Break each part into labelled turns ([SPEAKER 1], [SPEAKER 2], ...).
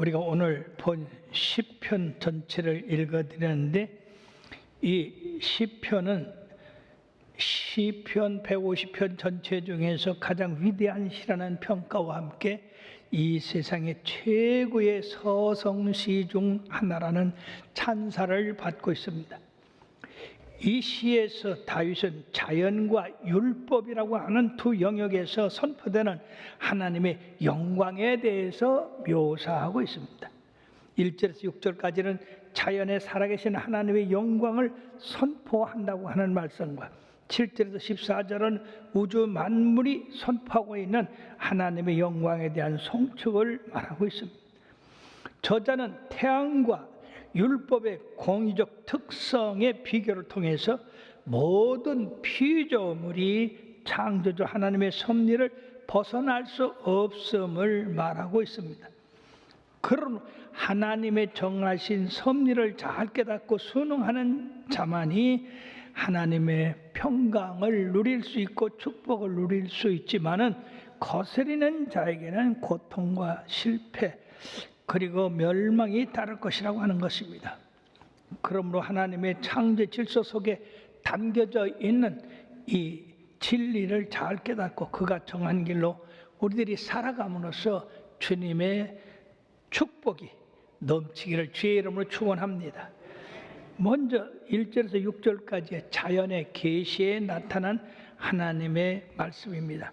[SPEAKER 1] 우리가 오늘 본 시편 전체를 읽어드렸는데, 이 시편은 시편 150편 전체 중에서 가장 위대한 시라는 평가와 함께 이 세상의 최고의 서성시 중 하나라는 찬사를 받고 있습니다. 이 시에서 다윗은 자연과 율법이라고 하는 두 영역에서 선포되는 하나님의 영광에 대해서 묘사하고 있습니다. 1절에서 6절까지는 자연에 살아계신 하나님의 영광을 선포한다고 하는 말씀과 7절에서 14절은 우주 만물이 선포하고 있는 하나님의 영광에 대한 송축을 말하고 있습니다. 저자는 태양과 율법의 공의적 특성의 비교를 통해서 모든 피조물이 창조주 하나님의 섭리를 벗어날 수 없음을 말하고 있습니다. 그런 하나님의 정하신 섭리를 잘 깨닫고 순응하는 자만이 하나님의 평강을 누릴 수 있고 축복을 누릴 수 있지만은 거스리는 자에게는 고통과 실패 그리고 멸망이 따를 것이라고 하는 것입니다. 그러므로 하나님의 창조 질서 속에 담겨져 있는 이 진리를 잘 깨닫고 그가 정한 길로 우리들이 살아감으로써 주님의 축복이 넘치기를 주의 이름으로 축원합니다. 먼저 1절에서 6절까지의 자연의 계시에 나타난 하나님의 말씀입니다.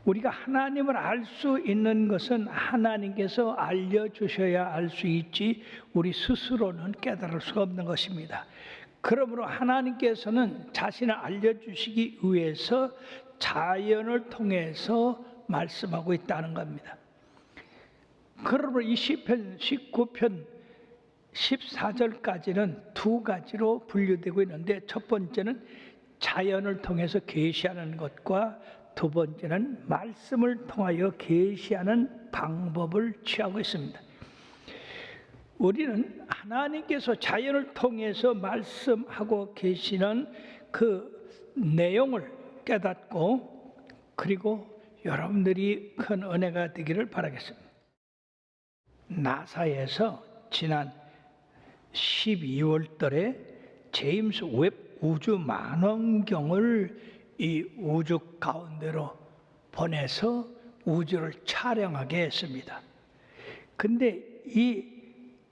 [SPEAKER 1] 우리가 하나님을 알 수 있는 것은 하나님께서 알려주셔야 알 수 있지 우리 스스로는 깨달을 수가 없는 것입니다. 그러므로 하나님께서는 자신을 알려주시기 위해서 자연을 통해서 말씀하고 있다는 겁니다. 그러므로 이 시편 19편 14절까지는 두 가지로 분류되고 있는데, 첫 번째는 자연을 통해서 계시하는 것과 두 번째는 말씀을 통하여 계시하는 방법을 취하고 있습니다. 우리는 하나님께서 자연을 통해서 말씀하고 계시는 그 내용을 깨닫고 그리고 여러분들이 큰 은혜가 되기를 바라겠습니다. 나사에서 지난 12월 달에 제임스 웹 우주 망원경을 이 우주 가운데로 보내서 우주를 촬영하게 했습니다. 근데 이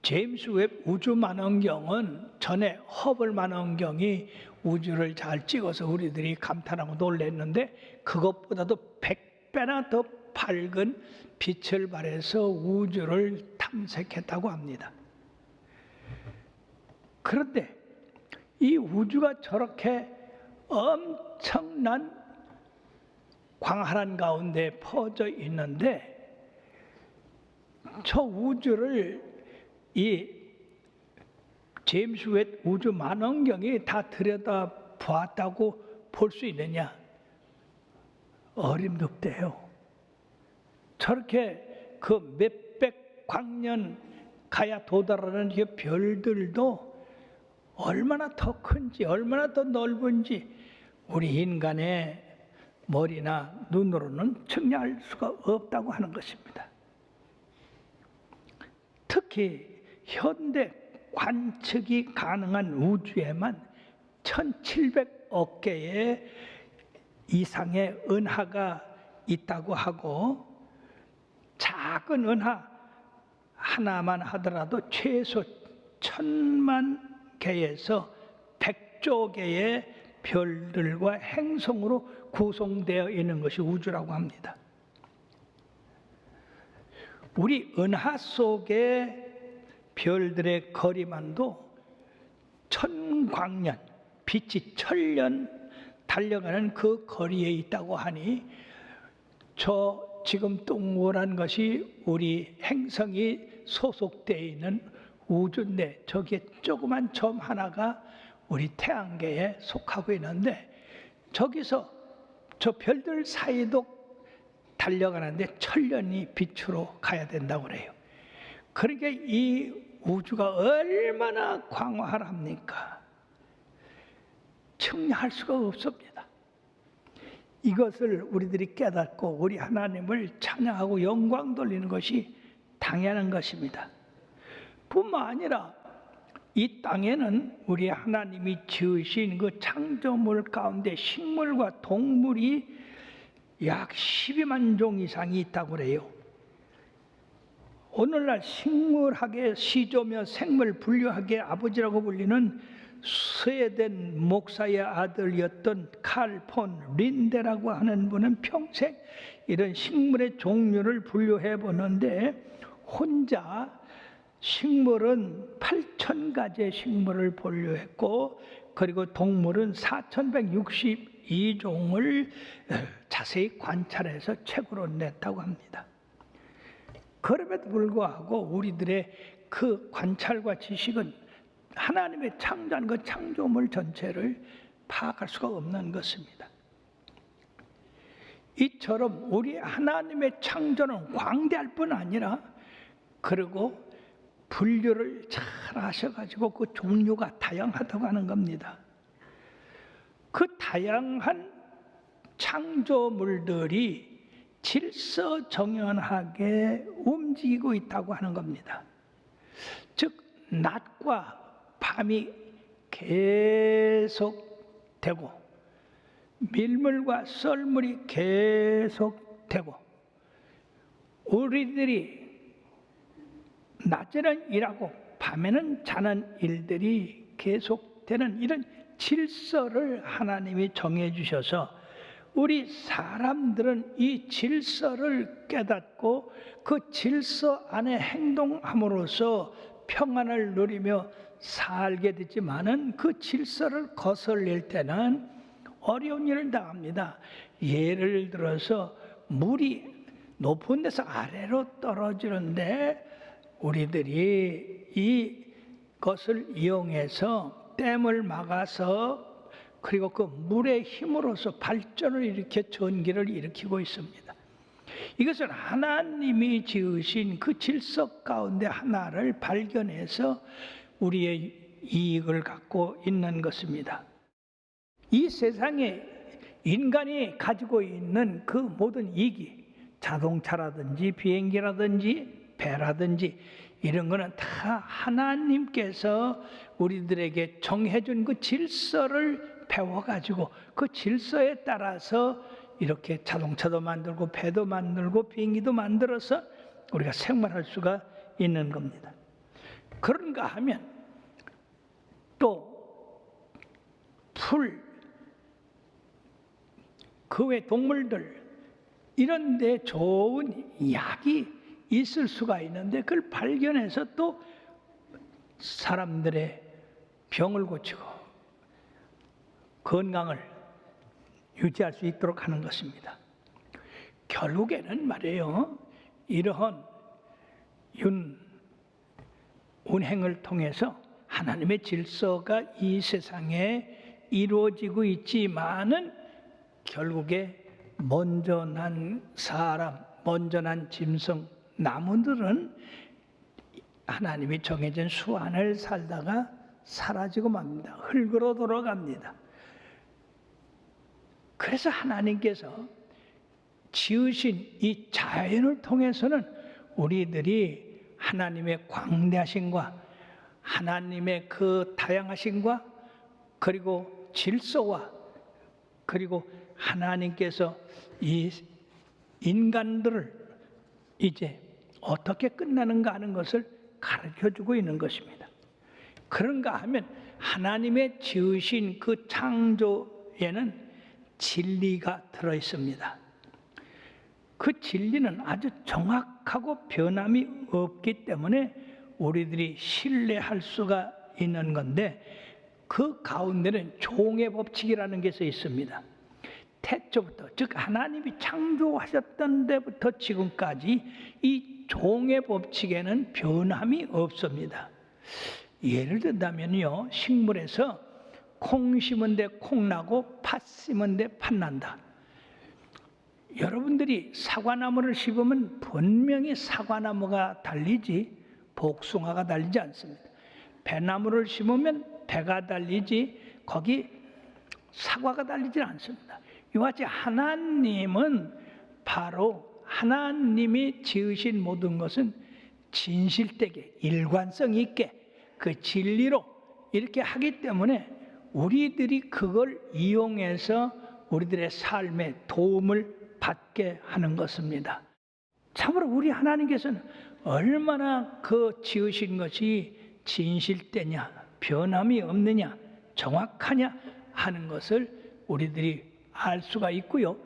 [SPEAKER 1] 제임스 웹 우주 망원경은 전에 허블 망원경이 우주를 잘 찍어서 우리들이 감탄하고 놀랐는데 그것보다도 100배나 더 밝은 빛을 발해서 우주를 탐색했다고 합니다. 그런데 이 우주가 저렇게 엄청난 광활한 가운데 퍼져 있는데 저 우주를 이 제임스 웹 우주 망원경이 다 들여다 보았다고 볼 수 있느냐? 어림없대요. 저렇게 그 몇백 광년 가야 도달하는 이 별들도 얼마나 더 큰지 얼마나 더 넓은지 우리 인간의 머리나 눈으로는 측량할 수가 없다고 하는 것입니다. 특히 현대 관측이 가능한 우주에만 1700억 개의 이상의 은하가 있다고 하고, 작은 은하 하나만 하더라도 최소 1000만 개에서 100조 개의 별들과 행성으로 구성되어 있는 것이 우주라고 합니다. 우리 은하 속의 별들의 거리만도 1000광년, 빛이 1000년 달려가는 그 거리에 있다고 하니 저 지금 동그란 것이 우리 행성이 소속되어 있는 우주인데 저기에 조그만 점 하나가 우리 태양계에 속하고 있는데 저기서 저 별들 사이도 달려가는데 1000년이 빛으로 가야 된다고 그래요. 그러니까 이 우주가 얼마나 광활합니까? 측량할 수가 없습니다. 이것을 우리들이 깨닫고 우리 하나님을 찬양하고 영광 돌리는 것이 당연한 것입니다. 뿐만 아니라 이 땅에는 우리 하나님이 지으신 그 창조물 가운데 식물과 동물이 약 12만 종 이상이 있다고 그래요. 오늘날 식물학의 시조며 생물 분류학의 아버지라고 불리는 스웨덴 목사의 아들이었던 칼 폰 린데라고 하는 분은 평생 이런 식물의 종류를 분류해 보는데 혼자 식물은 8,000가지의 식물을 분류했고, 그리고 동물은 4,162종을 자세히 관찰해서 책으로 냈다고 합니다. 그럼에도 불구하고 우리들의 그 관찰과 지식은 하나님의 창조한 그 창조물 전체를 파악할 수가 없는 것입니다. 이처럼 우리 하나님의 창조는 광대할 뿐 아니라, 그리고 분류를 잘 하셔가지고 그 종류가 다양하다고 하는 겁니다. 그 다양한 창조물들이 질서정연하게 움직이고 있다고 하는 겁니다. 즉 낮과 밤이 계속되고 밀물과 썰물이 계속되고, 우리들이 낮에는 일하고 밤에는 자는 일들이 계속되는 이런 질서를 하나님이 정해 주셔서 우리 사람들은 이 질서를 깨닫고 그 질서 안에 행동함으로써 평안을 누리며 살게 되지만은, 그 질서를 거슬릴 때는 어려운 일을 당합니다. 예를 들어서 물이 높은 데서 아래로 떨어지는데 우리들이 이것을 이용해서 댐을 막아서, 그리고 그 물의 힘으로서 발전을 일으켜 전기를 일으키고 있습니다. 이것은 하나님이 지으신 그 질서 가운데 하나를 발견해서 우리의 이익을 갖고 있는 것입니다. 이 세상에 인간이 가지고 있는 그 모든 이익이 자동차라든지 비행기라든지 배라든지 이런 거는 다 하나님께서 우리들에게 정해준 그 질서를 배워가지고 그 질서에 따라서 이렇게 자동차도 만들고 배도 만들고 비행기도 만들어서 우리가 생활할 수가 있는 겁니다. 그런가 하면 또 풀, 그 외 동물들 이런 데 좋은 약이 있을 수가 있는데, 그걸 발견해서 또 사람들의 병을 고치고 건강을 유지할 수 있도록 하는 것입니다. 결국에는 말이에요, 이러한 운행을 통해서 하나님의 질서가 이 세상에 이루어지고 있지만은, 결국에 먼저 난 사람, 먼저 난 짐승, 나무들은 하나님이 정해진 수완을 살다가 사라지고 맙니다. 흙으로 돌아갑니다. 그래서 하나님께서 지으신 이 자연을 통해서는 우리들이 하나님의 광대하심과 하나님의 그 다양하심과 그리고 질서와, 그리고 하나님께서 이 인간들을 이제 어떻게 끝나는가 하는 것을 가르쳐주고 있는 것입니다. 그런가 하면 하나님의 지으신 그 창조에는 진리가 들어있습니다. 그 진리는 아주 정확하고 변함이 없기 때문에 우리들이 신뢰할 수가 있는 건데, 그 가운데는 종의 법칙이라는 게 있습니다. 태초부터, 즉 하나님이 창조하셨던 데부터 지금까지 이 종의 법칙에는 변함이 없습니다. 예를 든다면요, 식물에서 콩 심은 데 콩 나고 팥 심은 데 팥 난다. 여러분들이 사과나무를 심으면 분명히 사과나무가 달리지 복숭아가 달리지 않습니다. 배나무를 심으면 배가 달리지 거기 사과가 달리지 않습니다. 이와 같이 하나님은 바로 하나님이 지으신 모든 것은 진실되게 일관성 있게 그 진리로 이렇게 하기 때문에 우리들이 그걸 이용해서 우리들의 삶에 도움을 받게 하는 것입니다. 참으로 우리 하나님께서는 얼마나 그 지으신 것이 진실되냐, 변함이 없느냐, 정확하냐 하는 것을 우리들이 알 수가 있고요.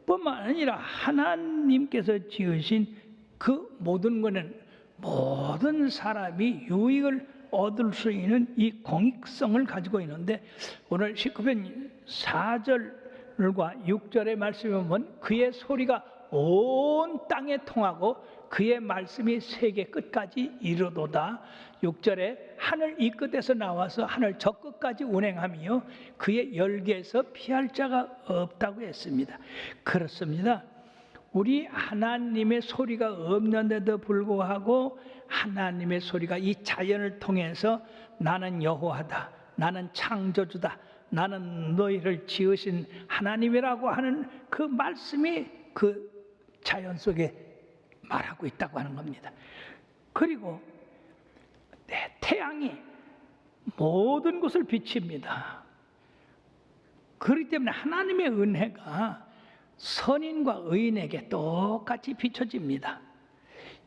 [SPEAKER 1] 뿐만 아니라 하나님께서 지으신 그 모든 것은 모든 사람이 유익을 얻을 수 있는 이 공익성을 가지고 있는데, 오늘 19편 4절과 6절의 말씀에 보면 그의 소리가 온 땅에 통하고 그의 말씀이 세계 끝까지 이르도다. 6절에 하늘 이 끝에서 나와서 하늘 저 끝까지 운행하며 그의 열기에서 피할 자가 없다고 했습니다. 그렇습니다. 우리 하나님의 소리가 없는데도 불구하고 하나님의 소리가 이 자연을 통해서 나는 여호와다, 나는 창조주다, 나는 너희를 지으신 하나님이라고 하는 그 말씀이 그 자연 속에 말하고 있다고 하는 겁니다. 그리고 태양이 모든 것을 비칩니다. 그렇기 때문에 하나님의 은혜가 선인과 의인에게 똑같이 비춰집니다.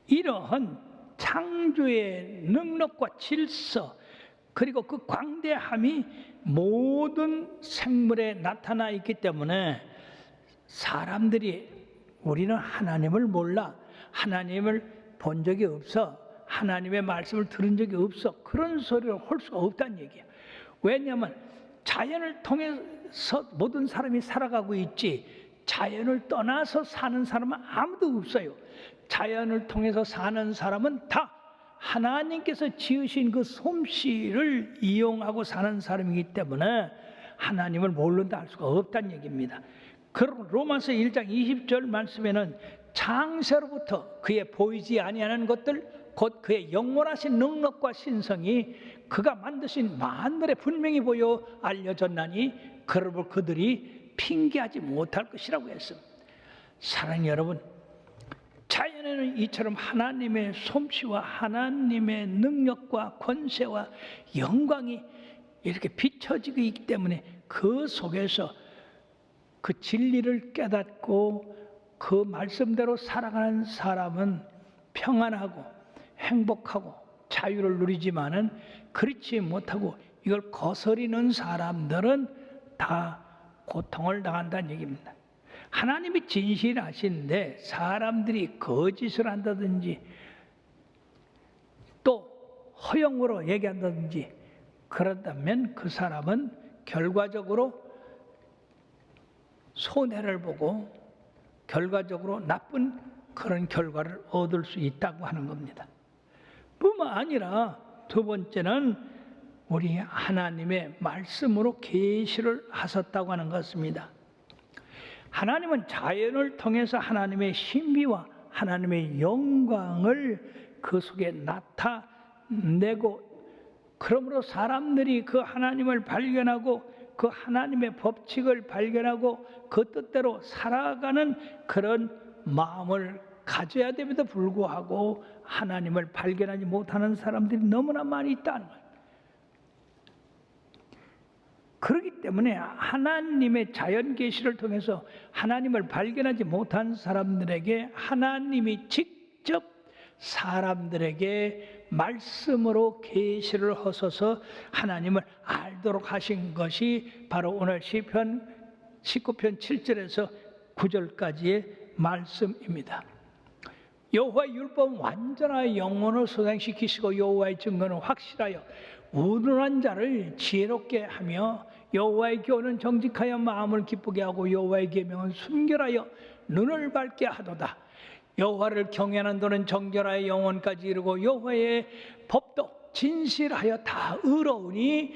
[SPEAKER 1] 이러한 창조의 능력과 질서, 그리고 그 광대함이 모든 생물에 나타나 있기 때문에 사람들이 우리는 하나님을 몰라, 하나님을 본 적이 없어, 하나님의 말씀을 들은 적이 없어, 그런 소리를 할 수가 없다는 얘기예요. 왜냐하면 자연을 통해서 모든 사람이 살아가고 있지 자연을 떠나서 사는 사람은 아무도 없어요. 자연을 통해서 사는 사람은 다 하나님께서 지으신 그 솜씨를 이용하고 사는 사람이기 때문에 하나님을 모른다 할 수가 없다는 얘기입니다. 그럼 로마서 1장 20절 말씀에는 창세로부터 그의 보이지 아니하는 것들, 곧 그의 영원하신 능력과 신성이 그가 만드신 만물에 분명히 보여 알려졌나니 그러므로 그들이 핑계하지 못할 것이라고 했습니다. 사랑하는 여러분, 자연에는 이처럼 하나님의 솜씨와 하나님의 능력과 권세와 영광이 이렇게 비춰지고 있기 때문에 그 속에서 그 진리를 깨닫고 그 말씀대로 살아가는 사람은 평안하고 행복하고 자유를 누리지만은 그렇지 못하고 이걸 거스리는 사람들은 다 고통을 당한다는 얘기입니다. 하나님이 진실하신데 사람들이 거짓을 한다든지 또 허영으로 얘기한다든지 그렇다면 그 사람은 결과적으로 손해를 보고 결과적으로 나쁜 그런 결과를 얻을 수 있다고 하는 겁니다. 뿐만 아니라 두 번째는 우리 하나님의 말씀으로 계시를 하셨다고 하는 것입니다. 하나님은 자연을 통해서 하나님의 신비와 하나님의 영광을 그 속에 나타내고, 그러므로 사람들이 그 하나님을 발견하고 그 하나님의 법칙을 발견하고 그 뜻대로 살아가는 그런 마음을 가져야 됨에도 불구하고 하나님을 발견하지 못하는 사람들이 너무나 많이 있다는 거예요. 그렇기 때문에 하나님의 자연 계시를 통해서 하나님을 발견하지 못한 사람들에게 하나님이 직접 사람들에게 말씀으로 계시를 하셔서 하나님을 알도록 하신 것이 바로 오늘 시편 19편 7절에서 9절까지의 말씀입니다. 여호와의 율법은 완전하여 영혼을 소생시키시고 여호와의 증거는 확실하여 우둔한 자를 지혜롭게 하며 여호와의 교훈은 정직하여 마음을 기쁘게 하고 여호와의 계명은 순결하여 눈을 밝게 하도다. 여호와를 경외하는 너는 정결하여 영혼까지 이르고 여호와의 법도 진실하여 다 의로우니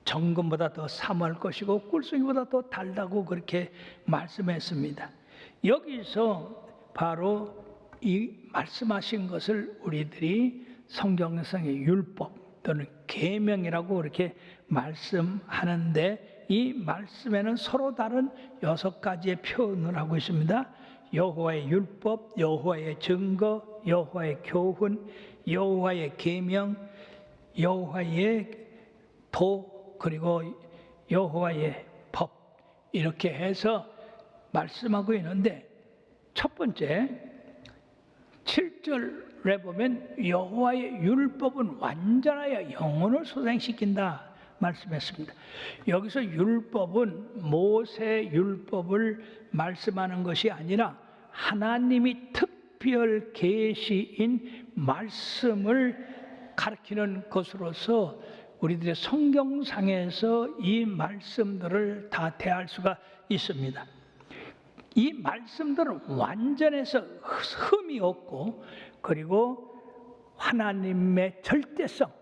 [SPEAKER 1] 정금보다 더 사모할 것이고 꿀송이보다 더 달다고 그렇게 말씀했습니다. 여기서 바로 이 말씀하신 것을 우리들이 성경상의 율법 또는 계명이라고 그렇게 말씀하는데, 이 말씀에는 서로 다른 6가지의 표현을 하고 있습니다. 여호와의 율법, 여호와의 증거, 여호와의 교훈, 여호와의 계명, 여호와의 도, 그리고 여호와의 법, 이렇게 해서 말씀하고 있는데, 첫 번째 7절에 보면 여호와의 율법은 완전하여 영혼을 소생시킨다 말씀했습니다. 여기서 율법은 모세 율법을 말씀하는 것이 아니라 하나님이 특별 계시인 말씀을 가르치는 것으로서 우리들의 성경상에서 이 말씀들을 다 대할 수가 있습니다. 이 말씀들은 완전해서 흠이 없고, 그리고 하나님의 절대성,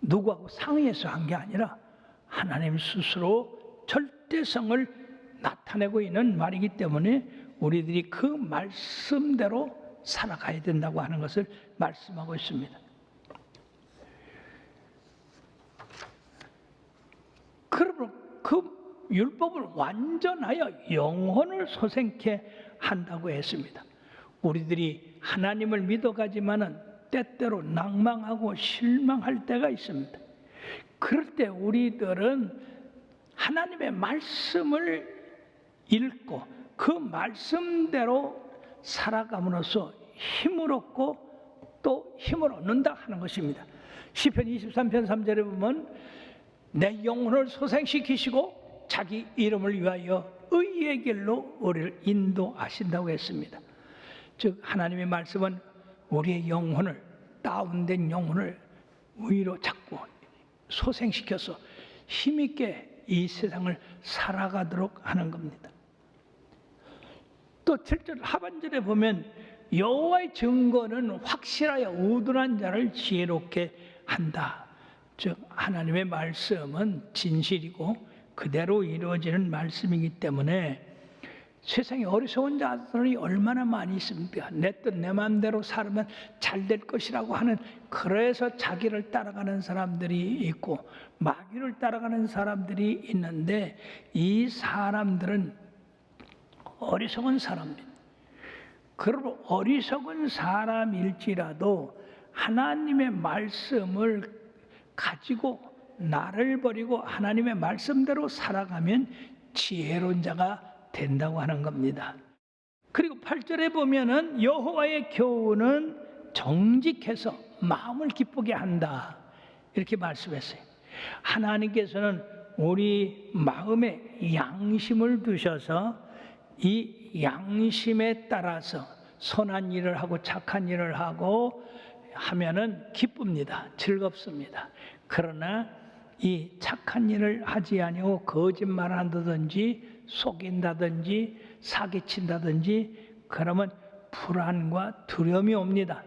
[SPEAKER 1] 누구하고 상의해서 한 게 아니라 하나님 스스로 절대성을 나타내고 있는 말이기 때문에 우리들이 그 말씀대로 살아가야 된다고 하는 것을 말씀하고 있습니다. 그러므로 그 율법을 완전하여 영혼을 소생케 한다고 했습니다. 우리들이 하나님을 믿어가지만은 때때로 낭망하고 실망할 때가 있습니다. 그럴 때 우리들은 하나님의 말씀을 읽고 그 말씀대로 살아감으로써 힘을 얻고 또 힘을 얻는다 하는 것입니다. 시편 23편 3절에 보면 내 영혼을 소생시키시고 자기 이름을 위하여 의의 길로 우리를 인도하신다고 했습니다. 즉 하나님의 말씀은 우리의 영혼을, 다운된 영혼을 위로 자꾸 소생시켜서 힘있게 이 세상을 살아가도록 하는 겁니다. 또 7절 하반절에 보면 여호와의 증거는 확실하여 우둔한 자를 지혜롭게 한다. 즉 하나님의 말씀은 진실이고 그대로 이루어지는 말씀이기 때문에 세상에 어리석은 자들이 얼마나 많이 있습니까? 내 뜻 내 마음대로 살면 잘 될 것이라고 하는, 그래서 자기를 따라가는 사람들이 있고 마귀를 따라가는 사람들이 있는데, 이 사람들은 어리석은 사람입니다. 그러므로 어리석은 사람일지라도 하나님의 말씀을 가지고 나를 버리고 하나님의 말씀대로 살아가면 지혜로운 자가 된다고 하는 겁니다. 그리고 8절에 보면은 여호와의 교훈은 정직해서 마음을 기쁘게 한다 이렇게 말씀했어요. 하나님께서는 우리 마음에 양심을 두셔서 이 양심에 따라서 선한 일을 하고 착한 일을 하고 하면은 기쁩니다. 즐겁습니다. 그러나 이 착한 일을 하지 아니하고 거짓말한다든지 속인다든지 사기친다든지 그러면 불안과 두려움이 옵니다.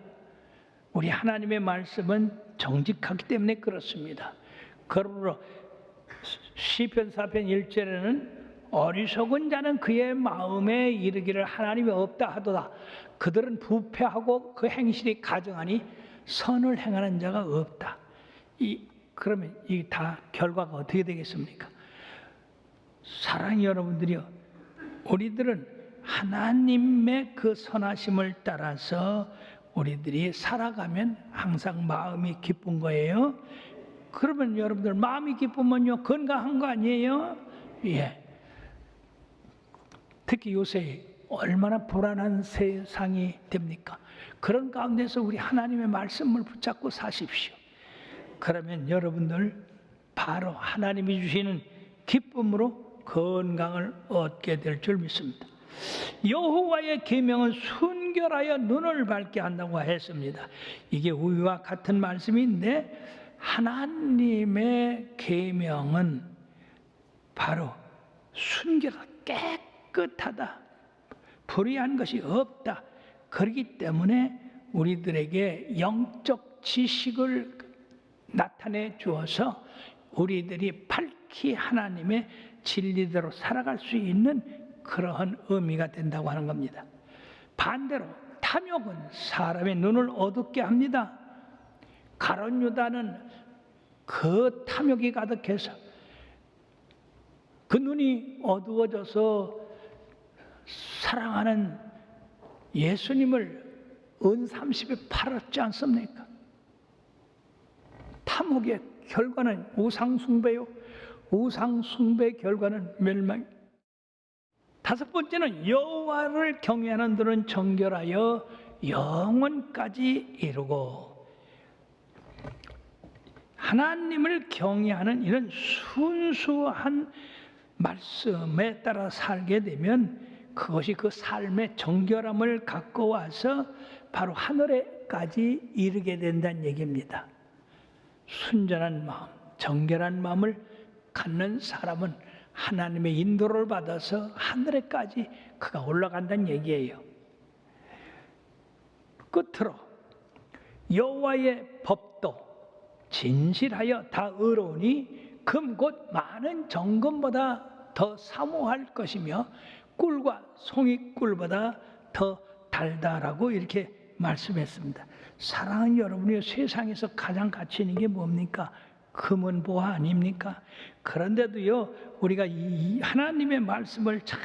[SPEAKER 1] 우리 하나님의 말씀은 정직하기 때문에 그렇습니다. 그러므로 시편 4편 1절에는 어리석은 자는 그의 마음에 이르기를 하나님이 없다 하도다. 그들은 부패하고 그 행실이 가증하니 선을 행하는 자가 없다. 그러면 이 다 결과가 어떻게 되겠습니까? 사랑하는 여러분들이요, 우리들은 하나님의 그 선하심을 따라서 우리들이 살아가면 항상 마음이 기쁜 거예요. 그러면 여러분들 마음이 기쁘면요 건강한 거 아니에요? 예. 특히 요새 얼마나 불안한 세상이 됩니까? 그런 가운데서 우리 하나님의 말씀을 붙잡고 사십시오. 그러면 여러분들 바로 하나님이 주시는 기쁨으로 건강을 얻게 될 줄 믿습니다. 여호와의 계명은 순결하여 눈을 밝게 한다고 했습니다. 이게 우리와 같은 말씀인데 하나님의 계명은 바로 순결하다, 깨끗하다, 불의한 것이 없다. 그렇기 때문에 우리들에게 영적 지식을 나타내 주어서 우리들이 밝히 하나님의 진리대로 살아갈 수 있는 그러한 의미가 된다고 하는 겁니다. 반대로 탐욕은 사람의 눈을 어둡게 합니다. 가룟 유다는 그 탐욕이 가득해서 그 눈이 어두워져서 사랑하는 예수님을 은 30에 팔았지 않습니까? 탐욕의 결과는 우상숭배요. 우상숭배의 결과는 멸망. 다섯 번째는 여호와를 경외하는 들은 정결하여 영원까지 이루고, 하나님을 경외하는 이런 순수한 말씀에 따라 살게 되면 그것이 그 삶의 정결함을 갖고 와서 바로 하늘에까지 이르게 된다는 얘기입니다. 순전한 마음, 정결한 마음을 갖는 사람은 하나님의 인도를 받아서 하늘에까지 그가 올라간다는 얘기예요. 끝으로 여호와의 법도 진실하여 다 의로우니 금 곧 많은 정금보다 더 사모할 것이며 꿀과 송이꿀보다 더 달달하고 이렇게 말씀했습니다. 사랑하는 여러분이 세상에서 가장 가치 있는 게 뭡니까? 금은 보화 아닙니까? 그런데도요, 우리가 이 하나님의 말씀을 잘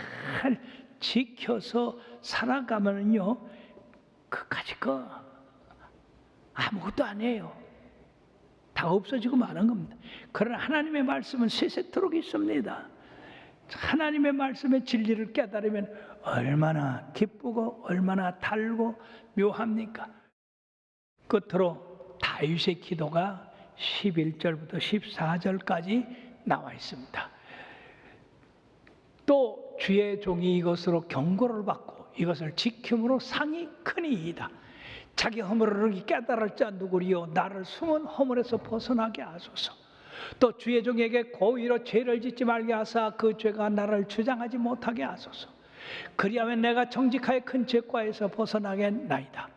[SPEAKER 1] 지켜서 살아가면요, 그까짓 거 아무것도 아니에요. 다 없어지고 마는 겁니다. 그러나 하나님의 말씀은 세세토록 있습니다. 하나님의 말씀의 진리를 깨달으면 얼마나 기쁘고 얼마나 달고 묘합니까? 끝으로 다윗의 기도가 11절부터 14절까지 나와 있습니다. 또 주의 종이 이것으로 경고를 받고 이것을 지킴으로 상이 크니이다. 자기 허물을 깨달을 자 누구리요? 나를 숨은 허물에서 벗어나게 하소서. 또 주의 종에게 고의로 죄를 짓지 말게 하사 그 죄가 나를 주장하지 못하게 하소서. 그리하면 내가 정직하여 큰 죄과에서 벗어나겠나이다.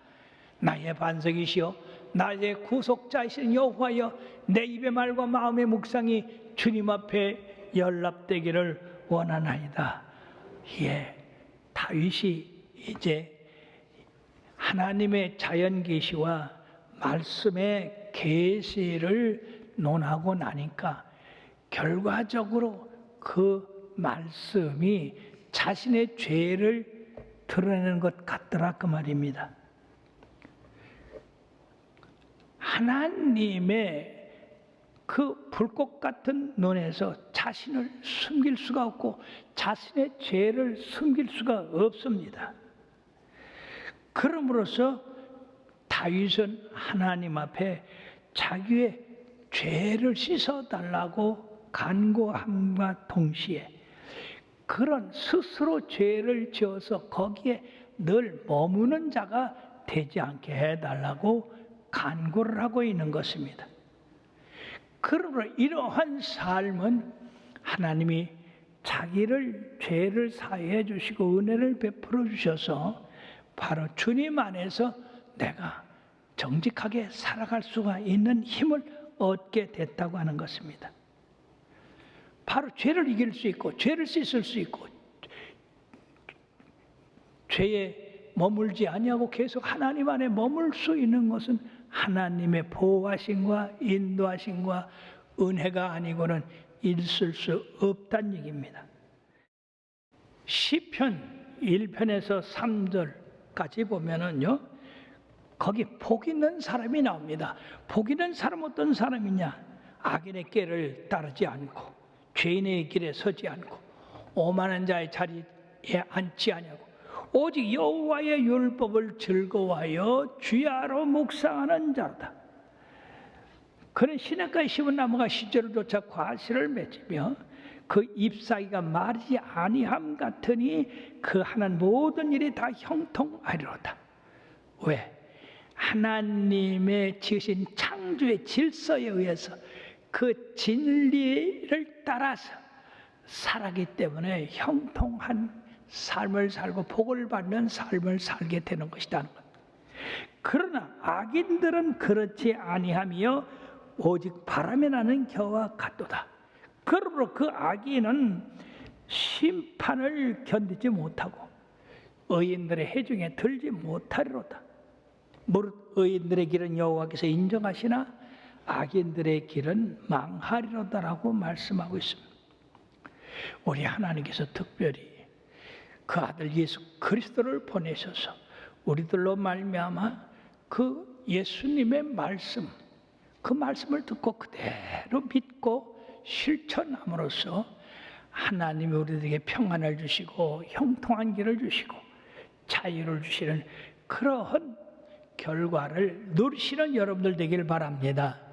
[SPEAKER 1] 나의 반석이시여 나의 구속자이신 여호와여, 내 입의 말과 마음의 묵상이 주님 앞에 연락되기를 원하나이다. 예, 다윗이 이제 하나님의 자연 계시와 말씀의 계시를 논하고 나니까 결과적으로 그 말씀이 자신의 죄를 드러내는 것 같더라 그 말입니다. 하나님의 그 불꽃 같은 눈에서 자신을 숨길 수가 없고 자신의 죄를 숨길 수가 없습니다. 그러므로서 다윗은 하나님 앞에 자기의 죄를 씻어달라고 간구함과 동시에 그런 스스로 죄를 지어서 거기에 늘 머무는 자가 되지 않게 해달라고 간구를 하고 있는 것입니다. 그러므로 이러한 삶은 하나님이 자기를 죄를 사해해 주시고 은혜를 베풀어 주셔서 바로 주님 안에서 내가 정직하게 살아갈 수가 있는 힘을 얻게 됐다고 하는 것입니다. 바로 죄를 이길 수 있고 죄를 씻을 수 있고 죄에 머물지 아니하고 계속 하나님 안에 머물 수 있는 것은 하나님의 보호하심과 인도하심과 은혜가 아니고는 있을 수 없다는 얘기입니다. 시편 1편에서 3절까지 보면은요, 거기 복 있는 사람이 나옵니다. 복 있는 사람 어떤 사람이냐? 악인의 길을 따르지 않고 죄인의 길에 서지 않고 오만한 자의 자리에 앉지 아니하고 오직 여호와의 율법을 즐거워하여 주야로 묵상하는 자로다. 그는 시냇가에 심은 나무가 시절을 쫓아 과실을 맺으며 그 잎사귀가 마르지 아니함 같으니 그 하는 모든 일이 다 형통하리로다. 왜? 하나님의 지으신 창조의 질서에 의해서 그 진리를 따라서 살았기 때문에 형통한 삶을 살고 복을 받는 삶을 살게 되는 것이라는 것. 그러나 악인들은 그렇지 아니하며 오직 바람에 나는 겨와 같도다. 그러므로 그 악인은 심판을 견디지 못하고 의인들의 해중에 들지 못하리로다. 무릇 의인들의 길은 여호와께서 인정하시나 악인들의 길은 망하리로다라고 말씀하고 있습니다. 우리 하나님께서 특별히 그 아들 예수 그리스도를 보내셔서 우리들로 말미암아 그 예수님의 말씀, 그 말씀을 듣고 그대로 믿고 실천함으로써 하나님이 우리들에게 평안을 주시고 형통한 길을 주시고 자유를 주시는 그러한 결과를 누리시는 여러분들 되길 바랍니다.